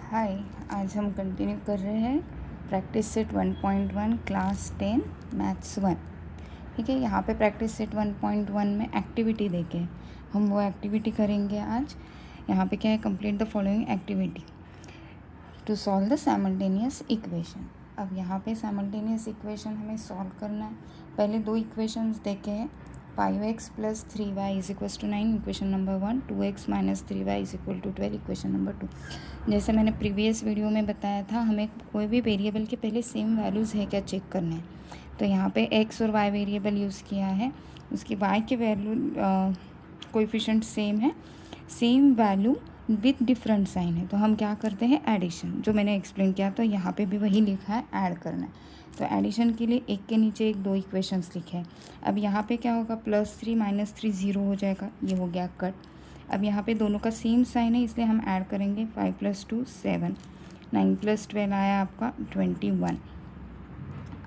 हाय। आज हम कंटिन्यू कर रहे हैं प्रैक्टिस सेट 1.1 क्लास 10 मैथ्स 1। ठीक है, यहाँ पे प्रैक्टिस सेट 1.1 में एक्टिविटी देके हम वो एक्टिविटी करेंगे आज। यहाँ पे क्या है, complete the following activity to solve the simultaneous equation. अब यहाँ पे साइमल्टेनियस इक्वेशन हमें सॉल्व करना है। पहले दो इक्वेशंस देखे हैं, 5x + 3y = 9 equation number 1, 2x - 3y = 12 equation number 2। जैसे मैंने प्रीवियस वीडियो में बताया था, हमें कोई भी वेरिएबल के पहले सेम वैल्यूज़ है क्या चेक करना है। तो यहाँ पे x और y वेरिएबल यूज़ किया है, उसकी y के वैल्यू कोएफिशिएंट सेम है, same value with different sign है। तो हम क्या करते हैं, एडिशन, जो मैंने एक्सप्लेन किया। तो यहाँ पे भी वही लिखा है, ऐड करना है। तो एडिशन के लिए एक के नीचे एक दो इक्वेशंस लिखे हैं। अब यहाँ पे क्या होगा, +3 - 3 0 हो जाएगा, ये हो गया कट। अब यहाँ पे दोनों का सेम साइन है, इसलिए हम ऐड करेंगे। 5 + 2 7, 9 + 12 आया आपका 21।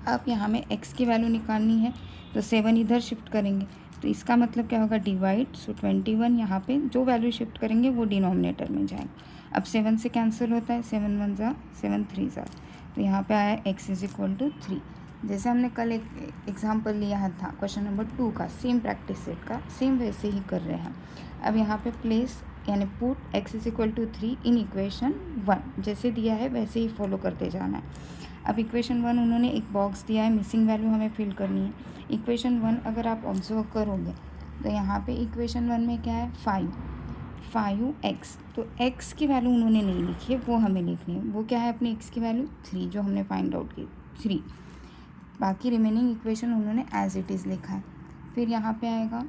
अब यहाँ में x की वैल्यू निकालनी है, तो 7 इधर शिफ्ट करेंगे, तो इसका मतलब क्या होगा, डिवाइड। सो 21 यहाँ पे जो वैल्यू शिफ्ट करेंगे वो डिनोमिनेटर में जाएगा। अब 7 से कैंसिल होता है, 7 1 ज़ा 7 3 ज़ा, तो यहाँ पे आया x = 3। जैसे हमने कल एक एग्जाम्पल लिया था क्वेश्चन नंबर 2 का, सेम प्रैक्टिस सेट का, सेम वैसे ही कर रहे हैं। अब यहाँ पे प्लेस यानी पुट x = 3 इन इक्वेशन 1, जैसे दिया है वैसे ही फॉलो करते जाना है। अब इक्वेशन 1 उन्होंने एक बॉक्स दिया है, मिसिंग वैल्यू हमें फिल करनी है। इक्वेशन 1 अगर आप ऑब्जर्व करोगे तो यहाँ पे इक्वेशन 1 में क्या है, 5x। तो x की वैल्यू उन्होंने नहीं लिखी है, वो हमें लिखनी है। वो क्या है अपनी x की वैल्यू 3, जो हमने फाइंड आउट की 3। बाकी रिमेनिंग इक्वेशन उन्होंने एज इट इज़ लिखा है। फिर यहाँ पे आएगा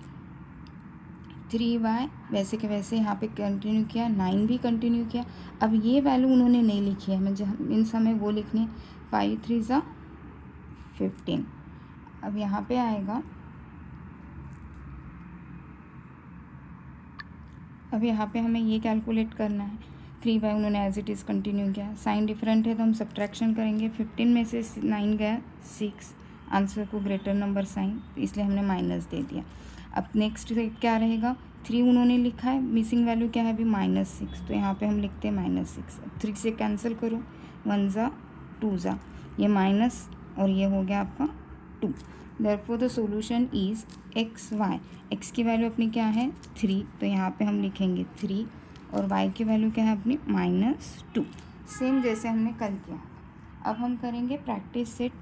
3y, वैसे के वैसे यहाँ पे कंटिन्यू किया, 9 भी कंटिन्यू किया। अब ये वैल्यू उन्होंने नहीं लिखी है, मुझे इन समय वो लिखनी है। 5 3 ज़ा 15। अब यहाँ पे आएगा, अब यहाँ पे हमें ये कैलकुलेट करना है। 3y उन्होंने एज इट इज़ कंटिन्यू किया, साइन डिफरेंट है तो हम सब्ट्रैक्शन करेंगे। 15 में से 9 गया 6, आंसर को ग्रेटर नंबर साइन, इसलिए हमने माइनस दे दिया। अब नेक्स्ट क्या रहेगा, 3 उन्होंने लिखा है, मिसिंग वैल्यू क्या है अभी -6, तो यहाँ पे हम लिखते हैं -6। अब 3 से कैंसिल करो, 1 ज़ा 2 ज़ा, ये माइनस और ये हो गया आपका 2। Therefore the solution is xy। x की वैल्यू अपनी क्या है 3, तो यहाँ पे हम लिखेंगे 3, और y की वैल्यू क्या है अपनी -2, सेम जैसे हमने कल किया। अब हम करेंगे practice set,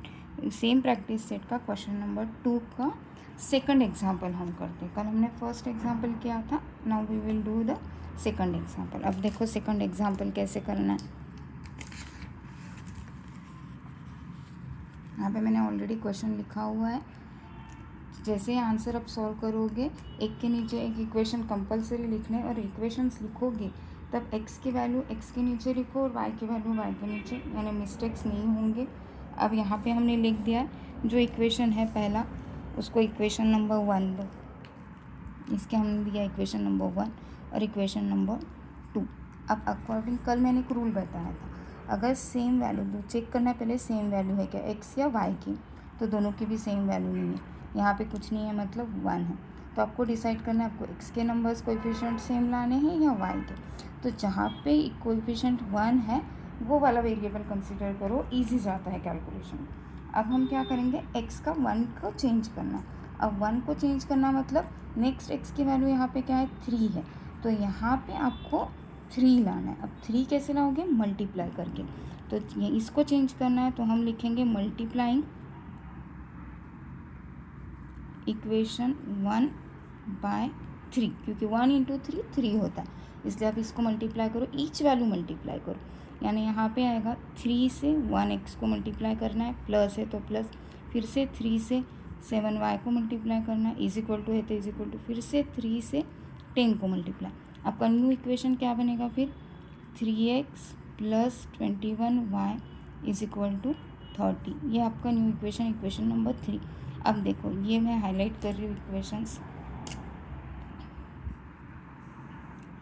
same practice set का क्वेश्चन नंबर 2 का सेकंड एग्जाम्पल हम करते हैं। कल हमने फर्स्ट एग्जाम्पल किया था, now we will do the second example. अब देखो सेकंड एग्जाम्पल कैसे करना है। यहाँ पे मैंने ऑलरेडी क्वेश्चन लिखा हुआ है। जैसे आंसर आप सॉल्व करोगे, एक के नीचे एक इक्वेशन कंपलसरी लिखने, और इक्वेशंस लिखोगे तब x की वैल्यू x के नीचे लिखो और y की वैल्यू y के नीचे, यानी मिस्टेक्स नहीं होंगे। अब यहाँ पे हमने लिख दिया जो इक्वेशन है पहला, उसको इक्वेशन नंबर 1 दो, इसके हमने दिया इक्वेशन नंबर 1 और इक्वेशन नंबर 2। अब अकॉर्डिंग कल मैंने एक रूल बताया था, अगर सेम वैल्यू दो, चेक करना पहले सेम वैल्यू है क्या x या y की, तो दोनों की भी सेम वैल्यू नहीं है, यहाँ पे कुछ नहीं है मतलब 1 है। तो आपको डिसाइड करना है आपको x के नंबर्स कोएफिशिएंट सेम लाने हैं या y के। तो जहाँ पे कोएफिशिएंट 1 है वो वाला वेरिएबल कंसिडर करो, ईजी जाता है कैलकुलेशन। अब हम क्या करेंगे, x का 1 को चेंज करना। अब 1 को चेंज करना मतलब नेक्स्ट x की वैल्यू यहाँ पे क्या है 3 है, तो यहाँ पे आपको 3 लाना है। अब 3 कैसे लाओगे, मल्टीप्लाई करके। तो ये इसको चेंज करना है, तो हम लिखेंगे मल्टीप्लाइंग इक्वेशन 1/3, क्योंकि 1 × 3 3 होता है, इसलिए आप इसको मल्टीप्लाई करो, ईच वैल्यू मल्टीप्लाई करो। यानी यहाँ पे आएगा 3 से 1x को मल्टीप्लाई करना है, प्लस है तो प्लस, फिर से 3 से 7y को मल्टीप्लाई करना है, इज इक्वल टू है तो इज इक्वल टू, फिर से 3 से 10 को मल्टीप्लाई। आपका न्यू इक्वेशन क्या बनेगा फिर, 3x + 21y = 30। ये आपका न्यू इक्वेशन, इक्वेशन नंबर 3। अब देखो ये मैं हाईलाइट कर रही हूँ इक्वेशंस,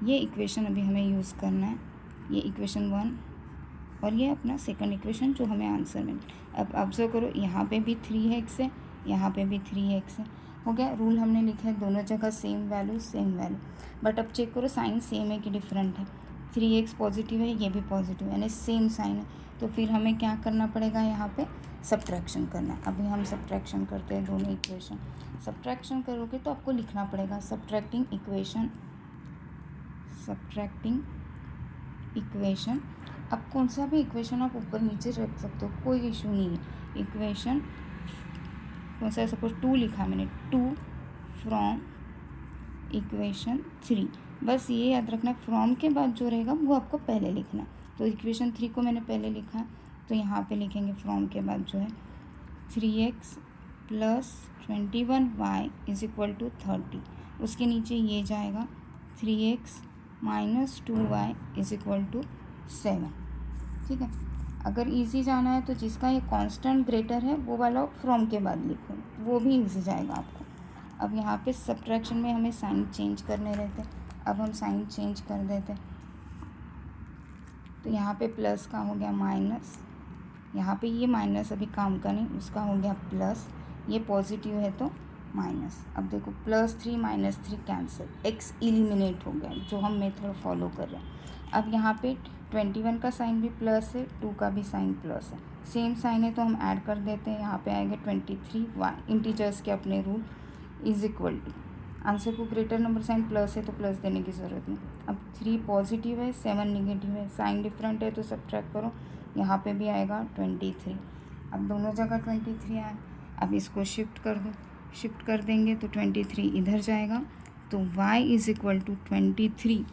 ये इक्वेशन अभी हमें यूज़ करना है, ये इक्वेशन 1 और ये अपना सेकंड इक्वेशन जो हमें आंसर में। अब ऑब्जर्व करो, यहाँ पे भी 3x है, यहाँ पे भी 3x है, हो गया। रूल हमने लिखा है दोनों जगह सेम वैल्यू, बट अब चेक करो साइन सेम है कि डिफरेंट है। 3x पॉजिटिव है, ये भी पॉजिटिव है, यानी सेम साइन है। तो फिर हमें क्या करना पड़ेगा, यहाँ पे सब्ट्रैक्शन करना है। अभी हम सब्ट्रैक्शन करते हैं दोनों इक्वेशन। सब्ट्रैक्शन करोगे तो आपको लिखना पड़ेगा सब्ट्रैक्टिंग इक्वेशन। अब कौन सा भी इक्वेशन आप ऊपर नीचे रख सकते हो, कोई इशू नहीं है। इक्वेशन कौन सा, सपोज 2 लिखा मैंने, 2 फ्रॉम इक्वेशन 3। बस ये याद रखना, फ्रॉम के बाद जो रहेगा वो आपको पहले लिखना। तो इक्वेशन 3 को मैंने पहले लिखा, तो यहाँ पे लिखेंगे फ्रॉम के बाद जो है 3x + 21y = 30। उसके नीचे ये जाएगा 3x - 2y = 7। ठीक है। अगर इजी जाना है तो जिसका ये कांस्टेंट ग्रेटर है वो वाला फ्रॉम के बाद लिखो, वो भी इजी जाएगा आपको। अब यहाँ पे सब्ट्रैक्शन में हमें साइन चेंज करने रहते हैं। अब हम साइन चेंज कर देते हैं। तो यहाँ पे प्लस का हो गया माइनस, यहाँ पे ये माइनस अभी काम का नहीं, उसका हो गया प्लस, ये पॉजिटिव है तो माइनस। अब देखो +3 - 3 कैंसिल, x एलिमिनेट हो गया, जो हम मेथड फॉलो कर रहे हैं। अब यहाँ पे 21 का साइन भी प्लस है, 2 का भी साइन प्लस है, सेम साइन है तो हम ऐड कर देते हैं। यहाँ पे आएगा 23y, इंटीजर्स के अपने रूल, = आंसर को ग्रेटर नंबर साइन प्लस है तो प्लस देने की ज़रूरत नहीं। अब 3 पॉजिटिव है, 7 नेगेटिव है, साइन डिफरेंट है तो सब्ट्रैक्ट करो, यहाँ पे भी आएगा 23। अब दोनों जगह 23 आए। अब इसको शिफ्ट कर दो, शिफ्ट कर देंगे तो 23 इधर जाएगा, तो y = 23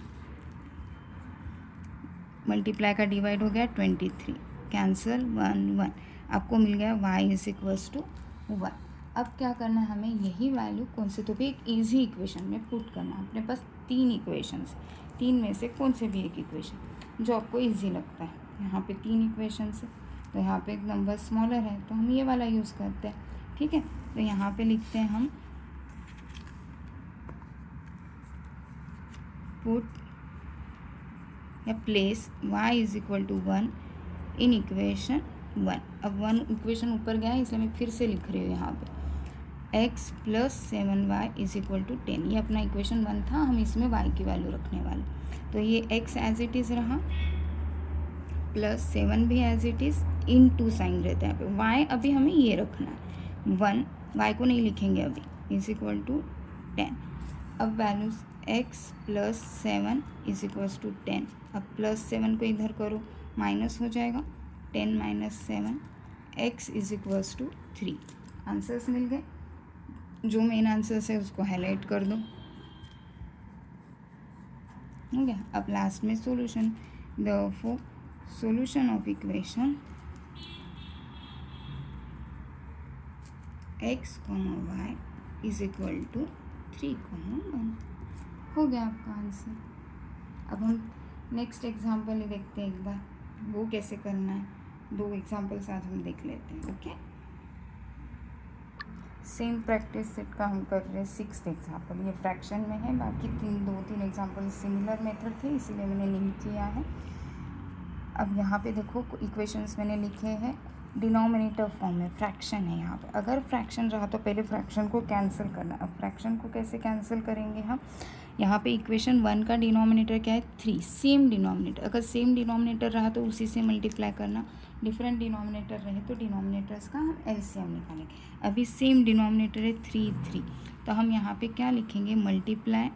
मल्टीप्लाई का डिवाइड हो गया 23, कैंसिल 1 1, आपको मिल गया y = 1। अब क्या करना है, हमें यही वैल्यू कौन से तो भी एक इजी इक्वेशन में पुट करना है। अपने पास 3 इक्वेशंस, 3 में से कौन से भी एक इक्वेशन जो आपको इजी लगता है। यहाँ पे 3 इक्वेशंस है, तो यहाँ पे एक नंबर स्मॉलर है तो हम ये वाला यूज़ करते हैं। ठीक है, तो यहाँ पे लिखते हैं हम पुट या प्लेस y = 1 इन इक्वेशन 1। अब 1 इक्वेशन ऊपर गया है इसलिए मैं फिर से लिख रही हूँ यहाँ पे x + 7y = 10। ये अपना इक्वेशन 1 था, हम इसमें y की वैल्यू रखने वाले। तो ये x एज इट इज़ रहा, +7 भी as it is, in 2 sign रहता है यहाँ पे। y अभी हमें ये रखना है 1, y को नहीं लिखेंगे अभी, = 10। अब वैल्यूज x + 7 = 10। अब +7 को इधर करो, माइनस हो जाएगा, 10 - 7 x = 3। आंसर्स मिल गए। जो मेन आंसर्स है उसको हाईलाइट कर दो, हो गया। अब लास्ट में solution, therefore solution of equation x, y = 3, 1 हो गया आपका आंसर। अब हम नेक्स्ट एग्जाम्पल देखते हैं एक बार, वो कैसे करना है। 2 एग्जाम्पल्स आज हम देख लेते हैं। ओके, सेम प्रैक्टिस सेट का हम कर रहे हैं 6th एग्जाम्पल। ये फ्रैक्शन में है, बाकी 2-3 एग्जाम्पल सिमिलर मेथड थे इसीलिए मैंने लिंक किया है। अब यहाँ पे देखो इक्वेशंस मैंने लिखे हैं डिनोमिनेटर फॉर्म में, फ्रैक्शन है यहाँ पे। अगर फ्रैक्शन रहा तो पहले फ्रैक्शन को कैंसिल करना। अब फ्रैक्शन को कैसे कैंसिल करेंगे हम, यहाँ पे इक्वेशन 1 का डिनोमिनेटर क्या है 3, सेम डिनोमिनेटर। अगर सेम डिनोमिनेटर रहा तो उसी से मल्टीप्लाई करना, डिफरेंट डिनोमिनेटर रहे तो डिनोमिनेटर्स का हम एलसीएम निकालेंगे। अभी सेम डिनोमिनेटर है 3, तो हम यहाँ पे क्या लिखेंगे, मल्टीप्लाई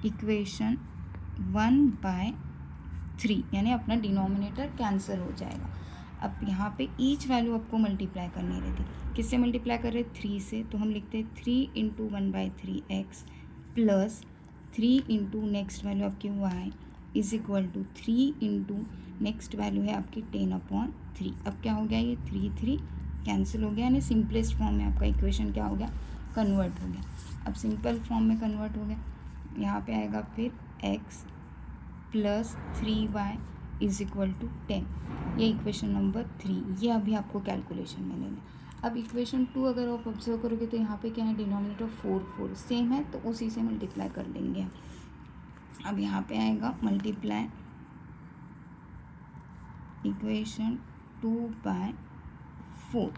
इक्वेशन 1/3, यानी अपना डिनोमिनेटर कैंसिल हो जाएगा। अब यहाँ पे ईच वैल्यू आपको मल्टीप्लाई करनी रहती है। किससे मल्टीप्लाई कर रहे हैं, 3 से, तो हम लिखते हैं 3 × 1/3x + 3 × नेक्स्ट वैल्यू आपकी y = 3 × नेक्स्ट वैल्यू है आपकी 10/3। अब क्या हो गया, ये 3 कैंसिल हो गया, यानी सिंपलेस्ट फॉर्म में आपका इक्वेशन क्या हो गया, कन्वर्ट हो गया। अब सिंपल फॉर्म में कन्वर्ट हो गया, यहाँ पे आएगा फिर x + 3y = 10। ये इक्वेशन नंबर 3, ये अभी आपको कैलकुलेशन में लेना। अब इक्वेशन 2 अगर आप ऑब्जर्व करोगे तो यहाँ पे क्या है, डिनोमिनेटर 4 सेम है तो उसी से मल्टीप्लाई कर देंगे। अब यहाँ पे आएगा मल्टीप्लाई इक्वेशन 2/4।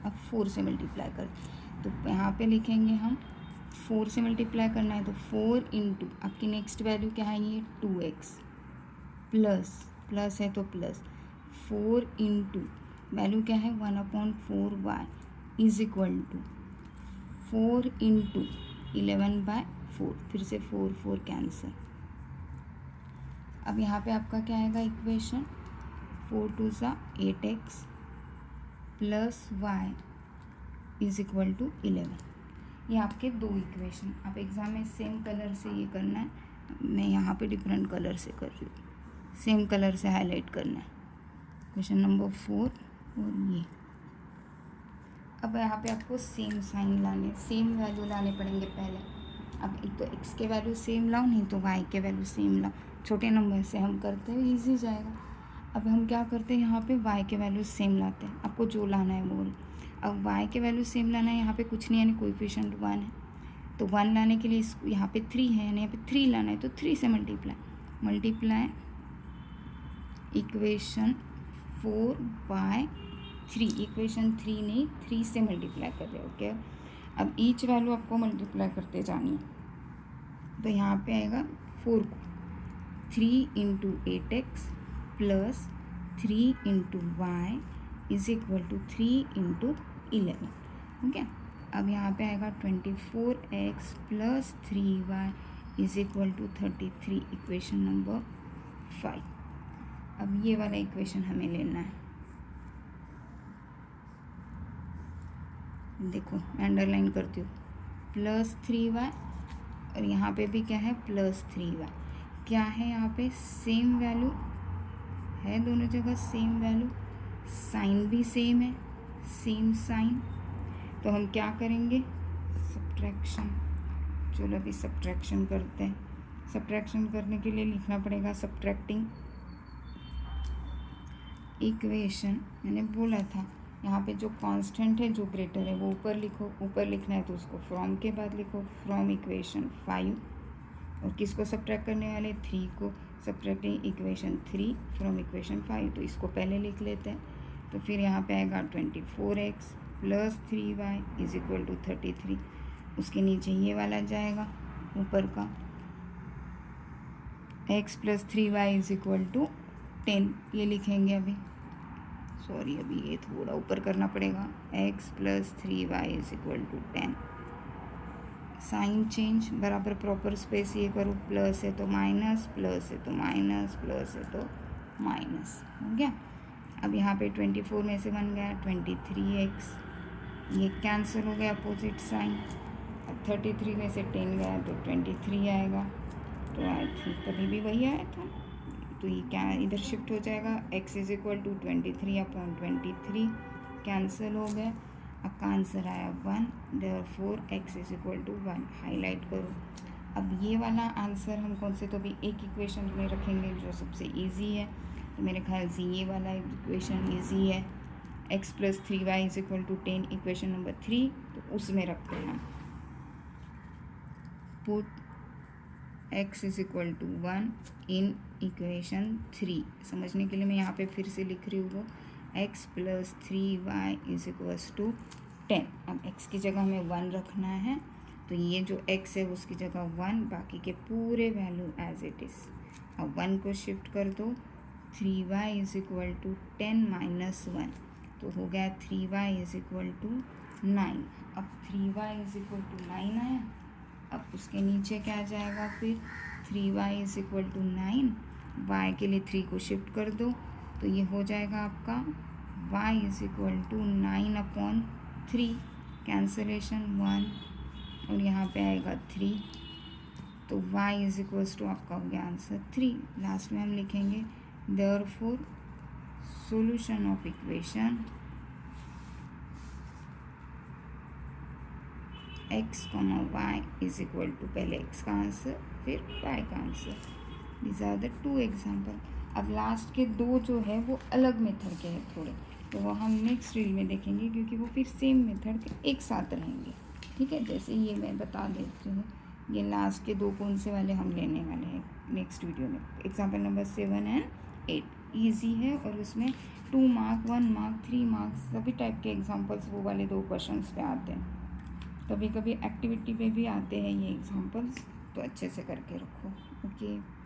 अब 4 से मल्टीप्लाई कर, तो यहाँ पे लिखेंगे हम 4 से मल्टीप्लाई करना है तो 4 × आपकी नेक्स्ट वैल्यू क्या है, ये 2x प्लस है तो प्लस 4 इंटू वैल्यू क्या है 1/4y is equal to 4 into 11/4, फिर से 4 कैंसिल। अब यहाँ पे आपका क्या आएगा equation 4 2 8x plus y is equal to 11। ये आपके दो इक्वेशन, आप एग्ज़ाम में सेम कलर से ये करना है, मैं यहाँ पे डिफरेंट कलर से कर रही हूँ, सेम कलर से हाईलाइट करना है। क्वेश्चन नंबर 4 और ये। अब यहाँ पे आपको सेम साइन लाने, सेम वैल्यू लाने पड़ेंगे पहले। अब एक तो x के वैल्यू सेम लाओ, नहीं तो y के वैल्यू सेम लाओ। छोटे नंबर से हम करते हैं ईजी जाएगा। अब हम क्या करते हैं यहाँ पे y के वैल्यू सेम लाते हैं, आपको जो लाना है वो। अब y के वैल्यू सेम लाना है, यहाँ पे कुछ नहीं है, यानी कोएफिशिएंट 1 है, तो 1 लाने के लिए इसको यहाँ पे 3 है, यानी यहाँ पे 3 लाना है, तो 3 से मल्टीप्लाई इक्वेशन 4/3, इक्वेशन 3 नहीं 3 से मल्टीप्लाई कर रहे हो क्या। अब ईच वैल्यू आपको मल्टीप्लाई करते जानी है, तो यहाँ पे आएगा 4 को 3 into 8x plus 3 into y is equal to 3 into 11। Okay, अब यहाँ पे आएगा 24x plus 3y is equal to 33, equation number 5। अब ये वाला इक्वेशन हमें लेना है, देखो मैं अंडरलाइन करती हूँ, प्लस 3y और यहाँ पे भी क्या है प्लस 3y। क्या है यहाँ पे सेम वैल्यू है, दोनों जगह सेम वैल्यू, साइन भी सेम है, सेम साइन, तो हम क्या करेंगे सब्ट्रैक्शन। चलो अभी सब्ट्रैक्शन करते हैं। सब्ट्रैक्शन करने के लिए लिखना पड़ेगा सब्ट्रैक्टिंग इक्वेशन। मैंने बोला था यहाँ पे जो कांस्टेंट है, जो ग्रेटर है वो ऊपर लिखो, ऊपर लिखना है तो उसको फ्रॉम के बाद लिखो, फ्रॉम इक्वेशन 5। और किसको सब्ट्रैक्ट करने वाले 3 को, सब्ट्रैक्टिंग इक्वेशन 3 फ्रॉम इक्वेशन 5, तो इसको पहले लिख लेते हैं। तो फिर यहाँ पे आएगा 24x plus 3y is equal to 33, उसके नीचे ये वाला जाएगा ऊपर का, x plus 3y is equal to 10, ये लिखेंगे अभी, सॉरी अभी ये थोड़ा ऊपर करना पड़ेगा, x plus 3y is equal to 10। Sign change बराबर प्रॉपर स्पेस ये करो, प्लस है तो माइनस, प्लस है तो माइनस, प्लस है तो माइनस, हो गया। अब यहाँ पे 24 में से बन गया 23x, ये कैंसिल हो गया अपोजिट साइन। अब 33 में से 10 गया तो 23 आएगा, तो आई थिंक कभी भी वही आया था, तो ये क्या इधर शिफ्ट हो जाएगा, x is equal to 23/23 cancel हो गया। अब का आंसर आया 1, therefore x is equal to 1, highlight करो। अब ये वाला आंसर हम कौन से, तो भी एक इक्वेशन में रखेंगे जो सबसे इजी है, तो मेरे ख्याल से ये वाला इक्वेशन इजी है, x plus 3y is equal to 10, equation number 3, तो उसमें रखते हैं put x is equal to 1 in equation 3। समझने के लिए मैं यहाँ पे फिर से लिख रही हूँ, x plus 3y is equals to 10। अब x की जगह हमें 1 रखना है, तो ये जो x है उसकी जगह 1, बाकी के पूरे वैल्यू एज इट इज़। अब 1 को शिफ्ट कर दो, 3y is equal to 10 minus 1, तो हो गया 3y इज इक्वल टू 9। अब 3y इज इक्वल टू 9 आया, अब उसके नीचे क्या जाएगा फिर 3y is equal to 9, y के लिए 3 को शिफ्ट कर दो, तो ये हो जाएगा आपका y is equal to 9/3, cancellation 1, और यहाँ पे आएगा 3, तो y इज इक्वल्स टू आपका हो गया आंसर 3। लास्ट में हम लिखेंगे therefore solution of equation x, y is equal to, पहले x का आंसर फिर y का answer. These are the 2 example. अब लास्ट के 2 जो है वो अलग मेथड के हैं थोड़े, तो वो हम नेक्स्ट रील में देखेंगे, क्योंकि वो फिर सेम मेथड के एक साथ रहेंगे, ठीक है। जैसे ये मैं बता देती हूँ, ये लास्ट के 2 कौन से वाले हम लेने वाले हैं नेक्स्ट वीडियो में। एग्जाम्पल नंबर 7 एंड 8 ईजी है, और उसमें 2 मार्क 1 मार्क 3 मार्क्स सभी टाइप के एग्जाम्पल्स वो वाले 2 क्वेश्चन पे आते हैं। कभी कभी एक्टिविटी पे भी आते हैं ये एग्जाम्पल्स, तो अच्छे से करके रखो। ओके।